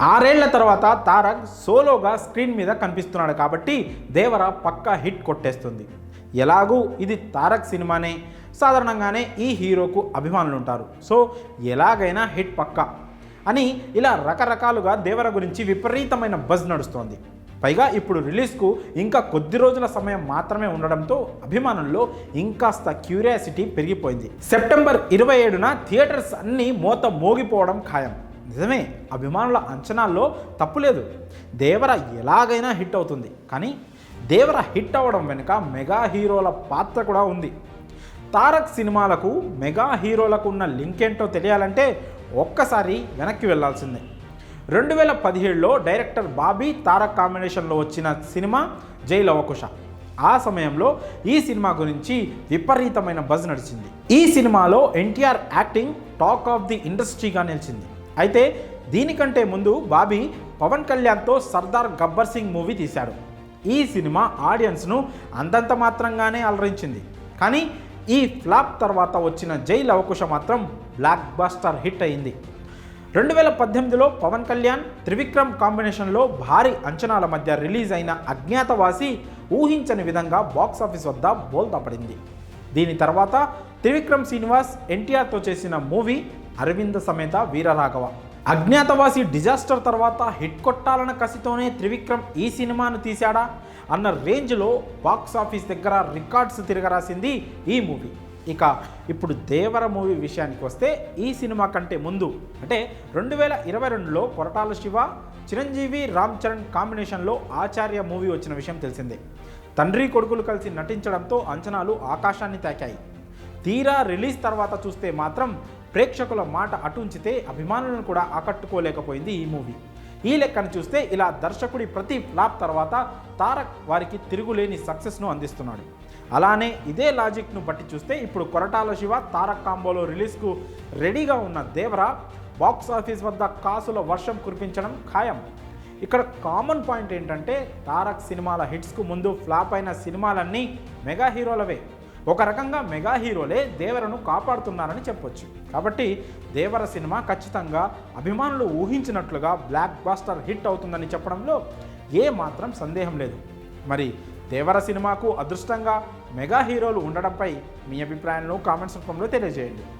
6 ఏళ్ల తర్వాత తారక్ సోలోగా స్క్రీన్ మీద కనిపిస్తున్నాడు కాబట్టి దేవర పక్కా హిట్ కొట్టేస్తుంది. ఎలాగూ ఇది తారక్ సినిమానే, సాధారణంగానే ఈ హీరోకు అభిమానులు ఉంటారు, సో ఎలాగైనా హిట్ పక్కా అని ఇలా రకరకాలుగా దేవర గురించి విపరీతమైన బజ్ నడుస్తోంది. పైగా ఇప్పుడు రిలీజ్కు ఇంకా కొద్ది రోజుల సమయం మాత్రమే ఉండడంతో అభిమానుల్లో ఇంకాస్త క్యూరియాసిటీ పెరిగిపోయింది. సెప్టెంబర్ 27న థియేటర్స్ అన్నీ మోత మోగిపోవడం ఖాయం. నిజమే, అభిమానుల అంచనాల్లో తప్పులేదు. దేవర ఎలాగైనా హిట్ అవుతుంది. కానీ దేవర హిట్ అవ్వడం వెనుక మెగా హీరోల పాత్ర కూడా ఉంది. తారక్ సినిమాలకు మెగా హీరోలకు ఉన్న లింక్ ఏంటో తెలియాలంటే ఒక్కసారి వెనక్కి వెళ్లాల్సిందే. 2017లో డైరెక్టర్ బాబీ తారక్ కాంబినేషన్లో వచ్చిన సినిమా జై లవకుశ. ఆ సమయంలో ఈ సినిమా గురించి విపరీతమైన బజ్ నడిచింది. ఈ సినిమాలో NTR acting talk of the ఇండస్ట్రీగా నిలిచింది. అయితే దీనికంటే ముందు బాబీ పవన్ కళ్యాణ్తో సర్దార్ గబ్బర్ సింగ్ మూవీ తీశాడు. ఈ సినిమా ఆడియన్స్ను అంతంత మాత్రంగానే అలరించింది. కానీ ఈ ఫ్లాప్ తర్వాత వచ్చిన జై లవకుశ మాత్రం బ్లాక్ బస్టర్ హిట్ అయింది. 2018లో పవన్ కళ్యాణ్ త్రివిక్రమ్ కాంబినేషన్లో భారీ అంచనాల మధ్య రిలీజ్ అయిన అజ్ఞాతవాసి ఊహించని విధంగా బాక్సాఫీస్ వద్ద బోల్తా పడింది. దీని తర్వాత త్రివిక్రమ్ శ్రీనివాస్ ఎన్టీఆర్తో చేసిన మూవీ అరవింద సమేత వీరరాఘవ. అజ్ఞాతవాసి డిజాస్టర్ తర్వాత హిట్ కొట్టాలన్న కసితోనే త్రివిక్రమ్ ఈ సినిమాను తీశాడా అన్న రేంజ్లో బాక్సాఫీస్ దగ్గర రికార్డ్స్ తిరగరాసింది ఈ మూవీ. ఇక ఇప్పుడు దేవర మూవీ విషయానికి వస్తే ఈ సినిమా కంటే ముందు అంటే 2022లో కొరటాల శివ, చిరంజీవి, రామ్ చరణ్ కాంబినేషన్లో ఆచార్య మూవీ వచ్చిన విషయం తెలిసిందే. తండ్రి కొడుకులు కలిసి నటించడంతో అంచనాలు ఆకాశాన్ని తాకాయి. తీరా రిలీజ్ తర్వాత చూస్తే మాత్రం ప్రేక్షకుల మాట అటుంచితే అభిమానులను కూడా ఆకట్టుకోలేకపోయింది ఈ మూవీ. ఈ లెక్కను చూస్తే ఇలా దర్శకుడి ప్రతి ఫ్లాప్ తర్వాత తారక్ వారికి తిరుగులేని సక్సెస్ను అందిస్తున్నాడు. అలానే ఇదే లాజిక్ను బట్టి చూస్తే ఇప్పుడు కొరటాల శివ తారక్ కాంబోలో రిలీజ్కు రెడీగా ఉన్న దేవర బాక్స్ ఆఫీస్ వద్ద కాసుల వర్షం కురిపించడం ఖాయం. ఇక్కడ కామన్ పాయింట్ ఏంటంటే తారక్ సినిమాల హిట్స్కు ముందు ఫ్లాప్ అయిన సినిమాలన్నీ మెగా హీరోలవే. ఒక రకంగా మెగా హీరోలే దేవరను కాపాడుతున్నారని చెప్పొచ్చు. కాబట్టి దేవర సినిమా ఖచ్చితంగా అభిమానులు ఊహించినట్లుగా బ్లాక్ బాస్టర్ హిట్ అవుతుందని చెప్పడంలో ఏ మాత్రం సందేహం లేదు. మరి దేవర సినిమాకు అదృష్టంగా మెగా హీరోలు ఉండడంపై మీ అభిప్రాయాలను కామెంట్స్ రూపంలో తెలియజేయండి.